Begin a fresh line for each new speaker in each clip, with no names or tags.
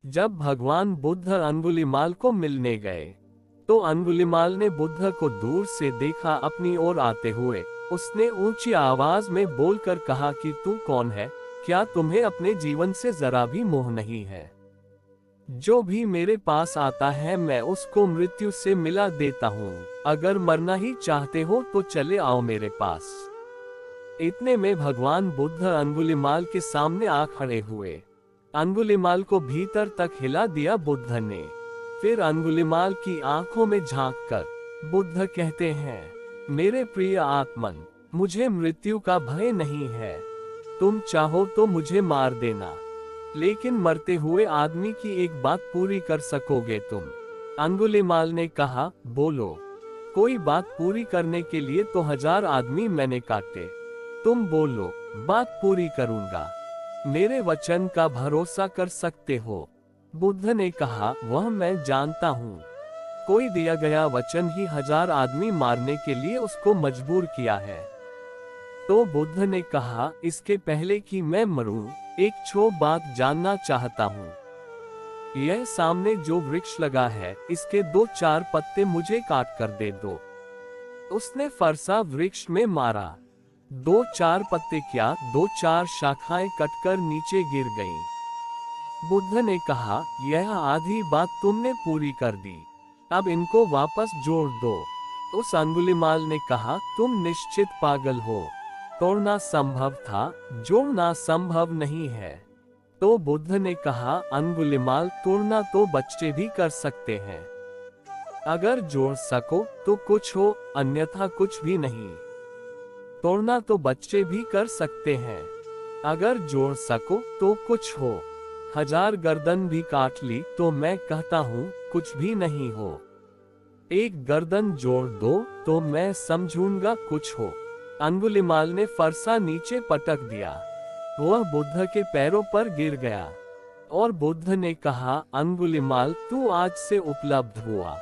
जब भगवान बुद्ध अंगुलिमाल को मिलने गए तो अंगुलिमाल ने बुद्ध को दूर से देखा अपनी ओर आते हुए। उसने ऊंची आवाज में बोलकर कहा कि तू कौन है? क्या तुम्हें अपने जीवन से जरा भी मोह नहीं है? जो भी मेरे पास आता है मैं उसको मृत्यु से मिला देता हूँ। अगर मरना ही चाहते हो तो चले आओ मेरे पास। इतने में भगवान बुद्ध अंगुलिमाल के सामने आ खड़े हुए। अंगुलिमाल को भीतर तक हिला दिया बुद्ध ने। फिर अंगुलिमाल की आंखों में झांककर बुद्ध कहते हैं, मेरे प्रिय आत्मन, मुझे मृत्यु का भय नहीं है। तुम चाहो तो मुझे मार देना, लेकिन मरते हुए आदमी की एक बात पूरी कर सकोगे तुम? अंगुलिमाल ने कहा, बोलो। कोई बात पूरी करने के लिए तो 1000 आदमी मैंने काटे। तुम बोलो, बात पूरी करूंगा। मेरे वचन का भरोसा कर सकते हो। बुद्ध ने कहा, वह मैं जानता हूँ। कोई दिया गया वचन ही 1000 आदमी मारने के लिए उसको मजबूर किया है। तो बुद्ध ने कहा, इसके पहले कि मैं मरूं, एक बात जानना चाहता हूँ। यह सामने जो वृक्ष लगा है, इसके 2-4 पत्ते मुझे काट कर दे दो। उसने फरसा वृक्ष में मारा। 2-4 पत्ते क्या, 2-4 शाखाएं कटकर नीचे गिर गईं। बुद्ध ने कहा, यह आधी बात तुमने पूरी कर दी, अब इनको वापस जोड़ दो। उस अंगुलिमाल ने कहा, तुम निश्चित पागल हो। तोड़ना संभव था, जोड़ना संभव नहीं है। तो बुद्ध ने कहा, अंगुलिमाल, तोड़ना तो बच्चे भी कर सकते हैं। अगर जोड़ सको तो कुछ हो, अन्यथा कुछ भी नहीं। तोड़ना तो बच्चे भी कर सकते हैं, अगर जोड़ सको तो कुछ हो। 1000 गर्दन भी काट ली तो मैं कहता हूँ कुछ भी नहीं हो। एक गर्दन जोड़ दो तो मैं समझूंगा कुछ हो। अंगुलिमाल ने फरसा नीचे पटक दिया। वह बुद्ध के पैरों पर गिर गया और बुद्ध ने कहा, अंगुलिमाल, तू आज से उपलब्ध हुआ।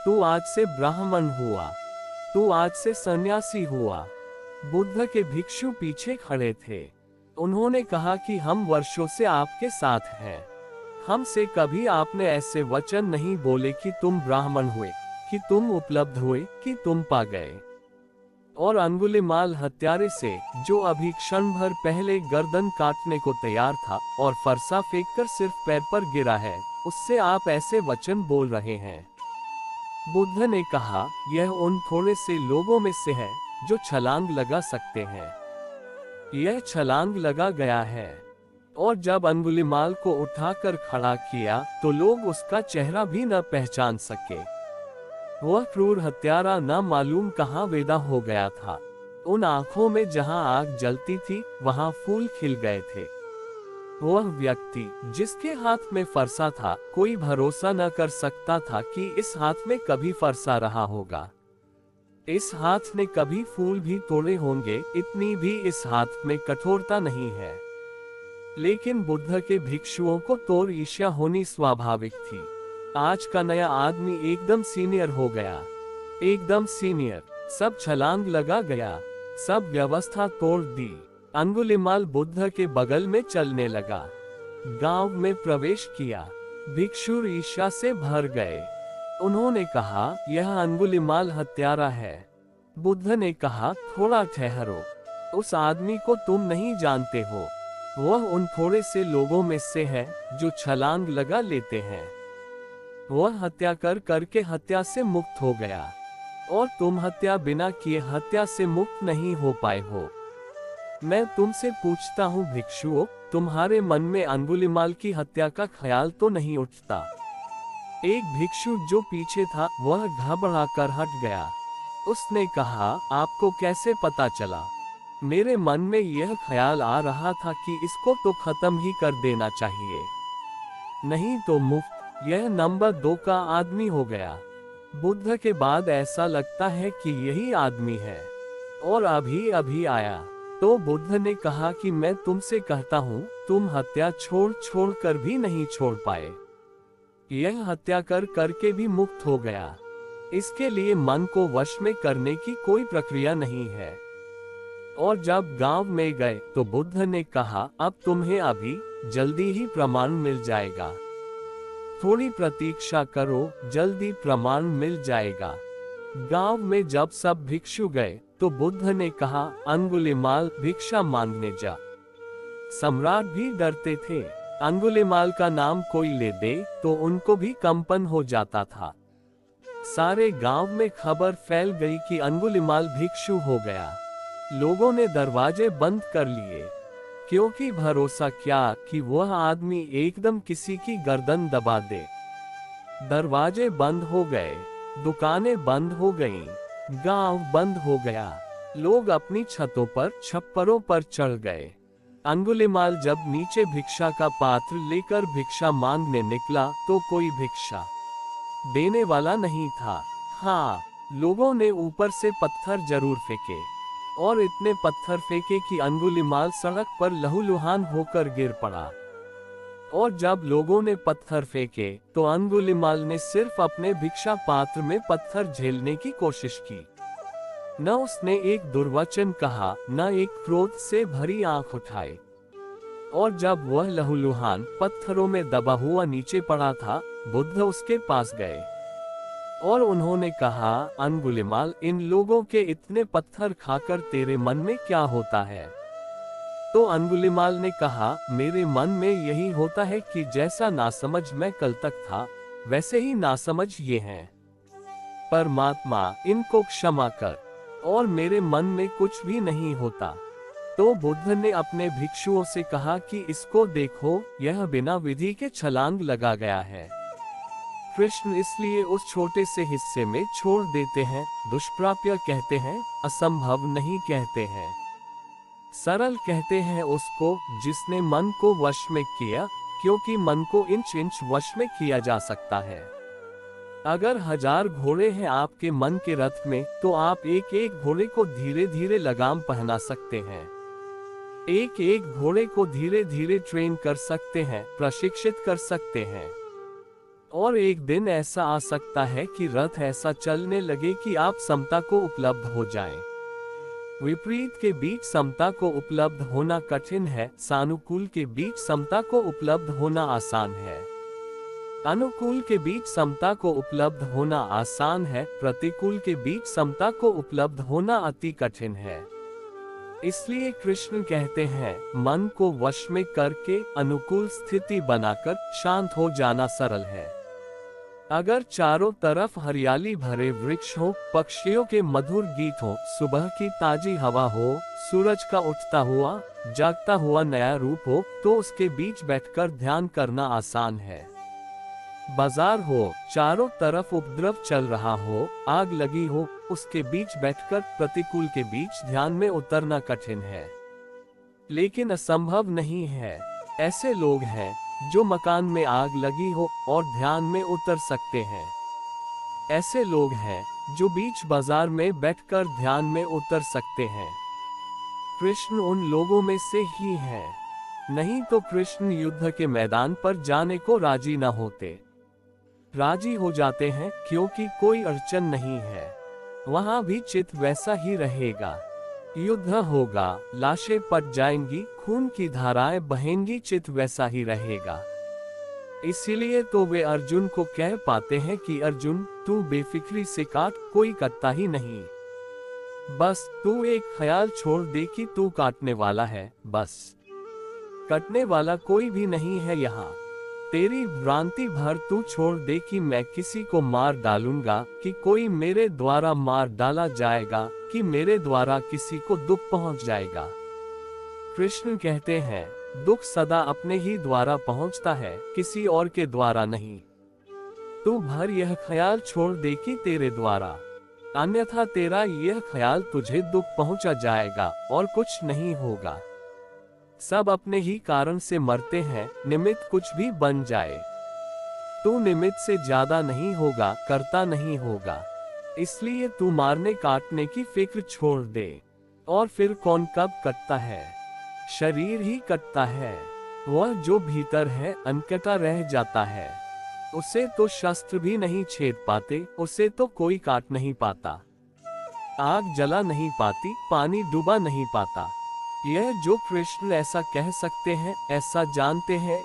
तू आज से ब्राह्मण हुआ। तू आज से सन्यासी हुआ। बुद्ध के भिक्षु पीछे खड़े थे। उन्होंने कहा कि हम वर्षों से आपके साथ हैं। हमसे कभी आपने ऐसे वचन नहीं बोले कि तुम ब्राह्मण हुए, कि तुम उपलब्ध हुए, कि तुम पा गए। और अंगुलिमाल हत्यारे से, जो अभी क्षण भर पहले गर्दन काटने को तैयार था और फरसा फेंककर सिर्फ पैर पर गिरा है, उससे आप ऐसे वचन बोल रहे हैं। बुद्ध ने कहा, यह उन थोड़े से लोगों में से है जो छलांग लगा सकते हैं। यह छलांग लगा गया है। और जब अंगुलिमाल को उठाकर खड़ा किया तो लोग उसका चेहरा भी न पहचान सके। वह क्रूर हत्यारा न मालूम कहाँ विदा हो गया था। उन आंखों में जहां आग जलती थी वहां फूल खिल गए थे। वह व्यक्ति जिसके हाथ में फरसा था, कोई भरोसा न कर सकता था कि इस हाथ में कभी फरसा रहा होगा। इस हाथ ने कभी फूल भी तोड़े होंगे, इतनी भी इस हाथ में कठोरता नहीं है। लेकिन बुद्ध के भिक्षुओं को तो ईर्ष्या होनी स्वाभाविक थी। आज का नया आदमी एकदम सीनियर हो गया, एकदम सीनियर। सब छलांग लगा गया, सब व्यवस्था तोड़ दी। अंगुलिमाल बुद्ध के बगल में चलने लगा, गांव में प्रवेश किया। भिक्षु ईर्ष्या से भर गए। उन्होंने कहा, यह अंगुलिमाल हत्यारा है। बुद्ध ने कहा, थोड़ा ठहरो, उस आदमी को तुम नहीं जानते हो। वह उन थोड़े से लोगों में से है जो छलांग लगा लेते हैं। वह हत्या करके हत्या से मुक्त हो गया, और तुम हत्या बिना किए हत्या से मुक्त नहीं हो पाए हो। मैं तुमसे पूछता हूँ भिक्षुओं, तुम्हारे मन में अंगुलिमाल की हत्या का ख्याल तो नहीं उठता? एक भिक्षु जो पीछे था वह घबराकर हट गया। उसने कहा, आपको कैसे पता चला? मेरे मन में यह ख्याल आ रहा था कि इसको तो खत्म ही कर देना चाहिए, नहीं तो मुफ्त। यह नंबर 2 का आदमी हो गया। बुद्ध के बाद ऐसा लगता है कि यही आदमी है, और अभी अभी आया। तो बुद्ध ने कहा कि मैं तुमसे कहता हूँ, तुम हत्या छोड़ कर भी नहीं छोड़ पाए। यह हत्या करके भी मुक्त हो गया। इसके लिए मन को वश में करने की कोई प्रक्रिया नहीं है। और जब गांव में गए तो बुद्ध ने कहा, अब तुम्हें अभी जल्दी ही प्रमाण मिल जाएगा। थोड़ी प्रतीक्षा करो, जल्दी प्रमाण मिल जाएगा। गांव में जब सब भिक्षु गए तो बुद्ध ने कहा, अंगुलिमाल भिक्षा मांगने जा। सम्राट भी डरते थे। अंगुलिमाल का नाम कोई ले दे तो उनको भी कंपन हो जाता था। सारे गांव में खबर फैल गई कि अंगुलिमाल भिक्षु हो गया। लोगों ने दरवाजे बंद कर लिए, क्योंकि भरोसा क्या कि वह आदमी एकदम किसी की गर्दन दबा दे। दरवाजे बंद हो गए, दुकानें बंद हो गईं, गांव बंद हो गया। लोग अपनी छतों पर, छप्परों पर चढ़ गए। अंगुलिमाल जब नीचे भिक्षा का पात्र लेकर भिक्षा मांगने निकला तो कोई भिक्षा देने वाला नहीं था। हाँ, लोगों ने ऊपर से पत्थर जरूर फेंके, और इतने पत्थर फेंके कि अंगुलिमाल सड़क पर लहूलुहान होकर गिर पड़ा। और जब लोगों ने पत्थर फेंके तो अंगुलिमाल ने सिर्फ अपने भिक्षा पात्र में पत्थर झेलने की कोशिश की। न उसने एक दुर्वचन कहा, न एक क्रोध से भरी आंख उठाए। और जब वह लहूलुहान पत्थरों में दबा हुआ नीचे पड़ा था, बुद्ध उसके पास गए और उन्होंने कहा, अंगुलिमाल, इन लोगों के इतने पत्थर खाकर तेरे मन में क्या होता है? तो अंगुलिमाल ने कहा, मेरे मन में यही होता है कि जैसा नासमझ मैं कल तक था, वैसे ही नासमझ ये हैं। परमात्मा, इनको क्षमा कर। और मेरे मन में कुछ भी नहीं होता। तो बुद्ध ने अपने भिक्षुओं से कहा कि इसको देखो, यह बिना विधि के छलांग लगा गया है। कृष्ण इसलिए उस छोटे से हिस्से में छोड़ देते हैं। दुष्प्राप्य कहते हैं, असंभव नहीं कहते हैं। सरल कहते हैं उसको जिसने मन को वश में किया, क्योंकि मन को इंच इंच वश में किया जा सकता है। अगर 1000 घोड़े हैं आपके मन के रथ में, तो आप एक एक घोड़े को धीरे धीरे लगाम पहना सकते हैं। एक एक घोड़े को धीरे धीरे ट्रेन कर सकते हैं, प्रशिक्षित कर सकते हैं। और एक दिन ऐसा आ सकता है कि रथ ऐसा चलने लगे कि आप समता को उपलब्ध हो जाएं। विपरीत के बीच समता को उपलब्ध होना कठिन है, सानुकूल के बीच समता को उपलब्ध होना आसान है। अनुकूल के बीच समता को उपलब्ध होना आसान है, प्रतिकूल के बीच समता को उपलब्ध होना अति कठिन है। इसलिए कृष्ण कहते हैं, मन को वश में करके अनुकूल स्थिति बनाकर शांत हो जाना सरल है। अगर चारों तरफ हरियाली भरे वृक्ष हो, पक्षियों के मधुर गीत हो, सुबह की ताजी हवा हो, सूरज का उठता हुआ, जागता हुआ नया रूप हो, तो उसके बीच बैठकर ध्यान करना आसान है। बाजार हो, चारों तरफ उपद्रव चल रहा हो, आग लगी हो, उसके बीच बैठकर प्रतिकूल के बीच ध्यान में उतरना कठिन है, लेकिन असंभव नहीं है। ऐसे लोग हैं जो मकान में आग लगी हो और ध्यान में उतर सकते हैं। ऐसे लोग हैं जो बीच बाजार में बैठकर ध्यान में उतर सकते हैं। कृष्ण उन लोगों में से ही है। नहीं तो कृष्ण युद्ध के मैदान पर जाने को राजी न होते। राजी हो जाते हैं क्योंकि कोई अड़चन नहीं है, वहां भी चित वैसा ही रहेगा। युद्ध होगा, लाशें पट जाएंगी, खून की धाराएं बहेंगी, चित वैसा ही रहेगा। इसीलिए तो वे अर्जुन को कह पाते हैं कि अर्जुन, तू बेफिक्री से काट, कोई कटता ही नहीं। बस तू एक ख्याल छोड़ दे कि तू काटने वाला है, बस कटने वाला कोई भी नहीं है यहाँ। तेरी भ्रांति भर तू छोड़ दे कि मैं किसी को मार डालूंगा, कि कोई मेरे द्वारा मार डाला जाएगा, कि मेरे द्वारा किसी को दुख पहुंच जाएगा। कृष्ण कहते हैं, दुख सदा अपने ही द्वारा पहुंचता है, किसी और के द्वारा नहीं। तू भर यह ख्याल छोड़ दे कि तेरे द्वारा, अन्यथा तेरा यह ख्याल तुझे दुख पहुंचा जाएगा और कुछ नहीं होगा। सब अपने ही कारण से मरते हैं, निमित्त कुछ भी बन जाए। तू निमित्त से ज्यादा नहीं होगा, करता नहीं होगा। इसलिए तू मारने काटने की फिक्र छोड़ दे। और फिर कौन कब कटता है? शरीर ही कटता है। वह जो भीतर है अनकटा रह जाता है। उसे तो शस्त्र भी नहीं छेद पाते, उसे तो कोई काट नहीं पाता। आग जला नहीं पाती, पानी डुबा नहीं पाता। यह जो कृष्ण ऐसा कह सकते हैं, ऐसा जानते हैं,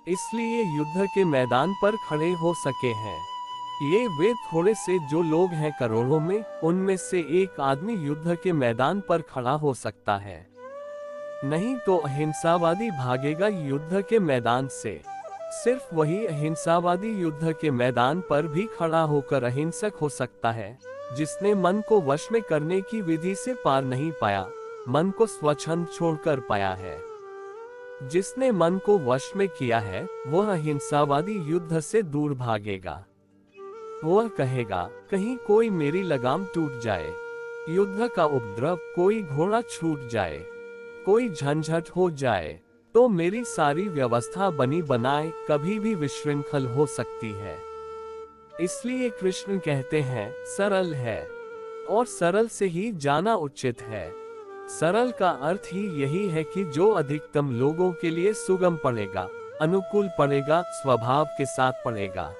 इसलिए युद्ध के मैदान पर खड़े हो सके हैं। ये वे थोड़े से जो लोग हैं करोड़ों में, उनमें से एक आदमी युद्ध के मैदान पर खड़ा हो सकता है। नहीं तो अहिंसावादी भागेगा युद्ध के मैदान से। सिर्फ वही अहिंसावादी युद्ध के मैदान पर भी खड़ा होकर अहिंसक हो सकता है, जिसने मन को वश में करने की विधि से पार नहीं पाया, मन को स्वच्छंद छोड़कर पाया है। जिसने मन को वश में किया है, वह अहिंसावादी युद्ध से दूर भागेगा। वह कहेगा, कहीं कोई मेरी लगाम टूट जाए, युद्ध का उपद्रव, कोई घोड़ा छूट जाए, कोई झंझट हो जाए, तो मेरी सारी व्यवस्था बनी बनाए कभी भी विशृंखल हो सकती है। इसलिए कृष्ण कहते हैं, सरल है, और सरल से ही जाना उचित है। सरल का अर्थ ही यही है कि जो अधिकतम लोगों के लिए सुगम पड़ेगा, अनुकूल पड़ेगा, स्वभाव के साथ पड़ेगा,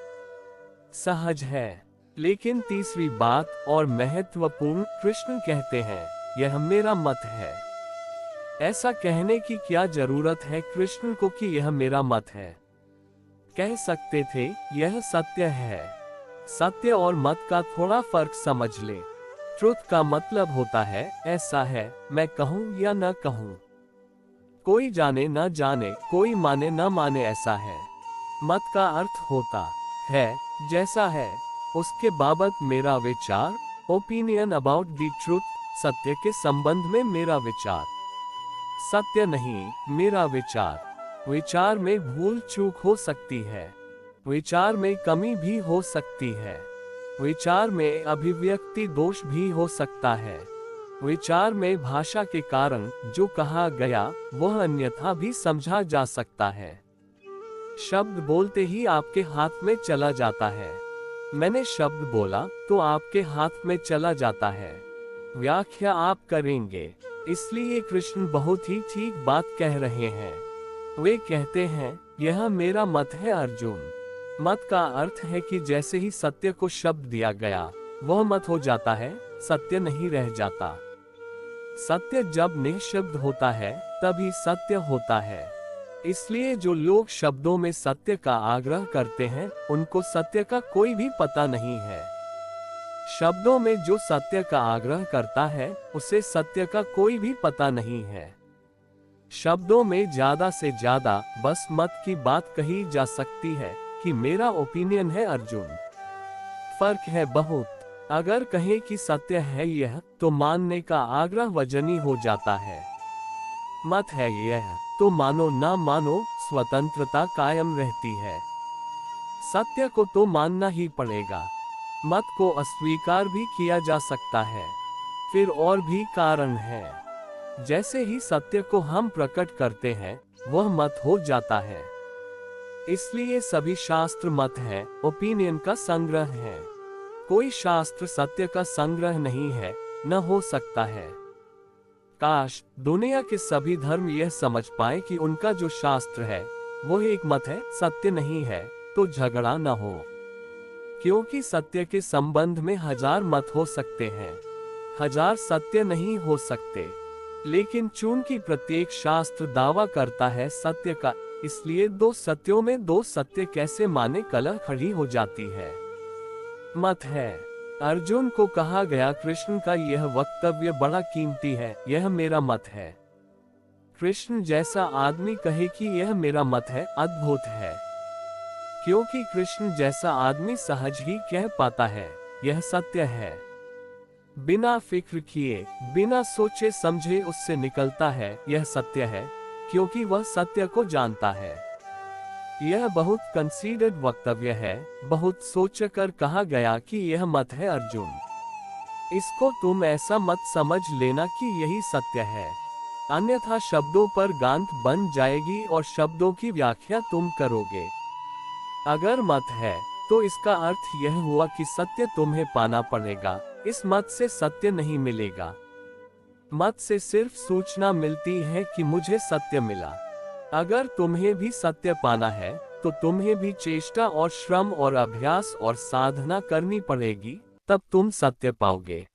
सहज है। लेकिन तीसरी बात और महत्वपूर्ण, कृष्ण कहते हैं, यह मेरा मत है। ऐसा कहने की क्या जरूरत है कृष्ण को कि यह मेरा मत है? कह सकते थे, यह सत्य है। सत्य और मत का थोड़ा फर्क समझ ले। ट्रुथ का मतलब होता है, ऐसा है, मैं कहूं या न कहूं, कोई जाने न जाने, कोई माने न माने, ऐसा है। मत का अर्थ होता है, जैसा है, उसके बाबत मेरा विचार, ओपिनियन अबाउट द ट्रुथ, सत्य के संबंध में मेरा विचार। सत्य नहीं, मेरा विचार। विचार में भूल चूक हो सकती है, विचार में कमी भी हो सकती है, विचार में अभिव्यक्ति दोष भी हो सकता है, विचार में भाषा के कारण जो कहा गया वह अन्यथा भी समझा जा सकता है। शब्द बोलते ही आपके हाथ में चला जाता है। मैंने शब्द बोला तो आपके हाथ में चला जाता है। व्याख्या आप करेंगे। इसलिए कृष्ण बहुत ही ठीक बात कह रहे हैं। वे कहते हैं, यह मेरा मत है अर्जुन। मत का अर्थ है कि जैसे ही सत्य को शब्द दिया गया, वह मत हो जाता है, सत्य नहीं रह जाता। सत्य जब निःशब्द होता है, तभी सत्य होता है। इसलिए जो लोग शब्दों में सत्य का आग्रह करते हैं, उनको सत्य का कोई भी पता नहीं है। शब्दों में जो सत्य का आग्रह करता है, उसे सत्य का कोई भी पता नहीं है। शब्दों में ज्यादा से ज्यादा बस मत की बात कही जा सकती है कि मेरा ओपिनियन है अर्जुन। फर्क है बहुत। अगर कहें कि सत्य है यह, तो मानने का आग्रह वजनी हो जाता है। मत है यह, तो मानो ना मानो, स्वतंत्रता कायम रहती है। सत्य को तो मानना ही पड़ेगा। मत को अस्वीकार भी किया जा सकता है। फिर और भी कारण है। जैसे ही सत्य को हम प्रकट करते हैं, वह मत हो जाता है। इसलिए सभी शास्त्र मत है, ओपिनियन का संग्रह है। कोई शास्त्र सत्य का संग्रह नहीं है, न हो सकता है। काश दुनिया के सभी धर्म यह समझ पाए कि उनका जो शास्त्र है वो एक मत है, सत्य नहीं है, तो झगड़ा न हो। क्योंकि सत्य के संबंध में 1000 मत हो सकते हैं, 1000 सत्य नहीं हो सकते। लेकिन चूंकि प्रत्येक शास्त्र दावा करता है सत्य का, इसलिए 2 सत्यों में 2 सत्य कैसे माने, कलह खड़ी हो जाती है। मत है। अर्जुन को कहा गया, कृष्ण का यह वक्तव्य बड़ा कीमती है, यह मेरा मत है। कृष्ण जैसा आदमी कहे कि यह मेरा मत है, अद्भुत है। क्योंकि कृष्ण जैसा आदमी सहज ही कह पाता है, यह सत्य है। बिना फिक्र किए, बिना सोचे समझे उससे निकलता है, यह सत्य है, क्योंकि वह सत्य को जानता है। यह बहुत कंसीडर्ड वक्तव्य है, बहुत सोचकर कहा गया कि यह मत है अर्जुन। इसको तुम ऐसा मत समझ लेना कि यही सत्य है, अन्यथा शब्दों पर गांठ बन जाएगी और शब्दों की व्याख्या तुम करोगे। अगर मत है, तो इसका अर्थ यह हुआ कि सत्य तुम्हें पाना पड़ेगा, इस मत से सत्य नहीं मिलेगा। मत से सिर्फ सूचना मिलती है कि मुझे सत्य मिला। अगर तुम्हें भी सत्य पाना है, तो तुम्हें भी चेष्टा और श्रम और अभ्यास और साधना करनी पड़ेगी, तब तुम सत्य पाओगे।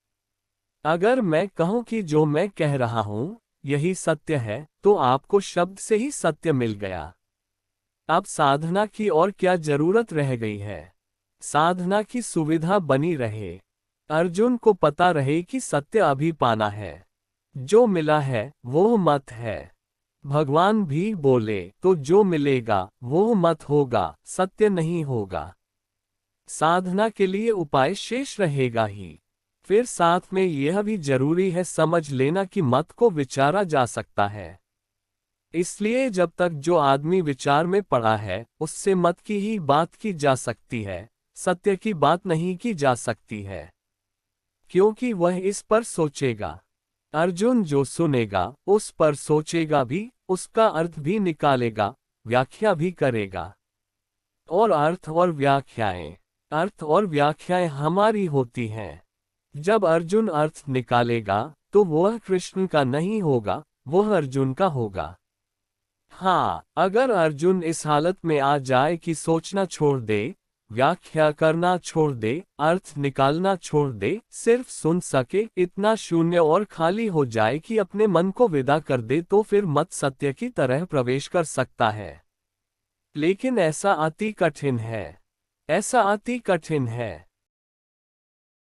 अगर मैं कहूं कि जो मैं कह रहा हूं यही सत्य है, तो आपको शब्द से ही सत्य मिल गया। अब साधना की और क्या जरूरत रह गई है? साधना की सुविधा बनी रहे। अर्जुन को पता रहे कि सत्य अभी पाना है। जो मिला है वो मत है। भगवान भी बोले तो जो मिलेगा वो मत होगा, सत्य नहीं होगा। साधना के लिए उपाय शेष रहेगा ही। फिर साथ में यह भी जरूरी है समझ लेना कि मत को विचारा जा सकता है। इसलिए जब तक जो आदमी विचार में पड़ा है उससे मत की ही बात की जा सकती है, सत्य की बात नहीं की जा सकती है, क्योंकि वह इस पर सोचेगा। अर्जुन जो सुनेगा उस पर सोचेगा भी, उसका अर्थ भी निकालेगा, व्याख्या भी करेगा। और अर्थ और व्याख्याएं हमारी होती हैं। जब अर्जुन अर्थ निकालेगा तो वह कृष्ण का नहीं होगा, वह अर्जुन का होगा। हाँ, अगर अर्जुन इस हालत में आ जाए कि सोचना छोड़ दे, व्याख्या करना छोड़ दे, अर्थ निकालना छोड़ दे, सिर्फ सुन सके, इतना शून्य और खाली हो जाए कि अपने मन को विदा कर दे, तो फिर मत सत्य की तरह प्रवेश कर सकता है। लेकिन ऐसा अति कठिन है। ऐसा अति कठिन है।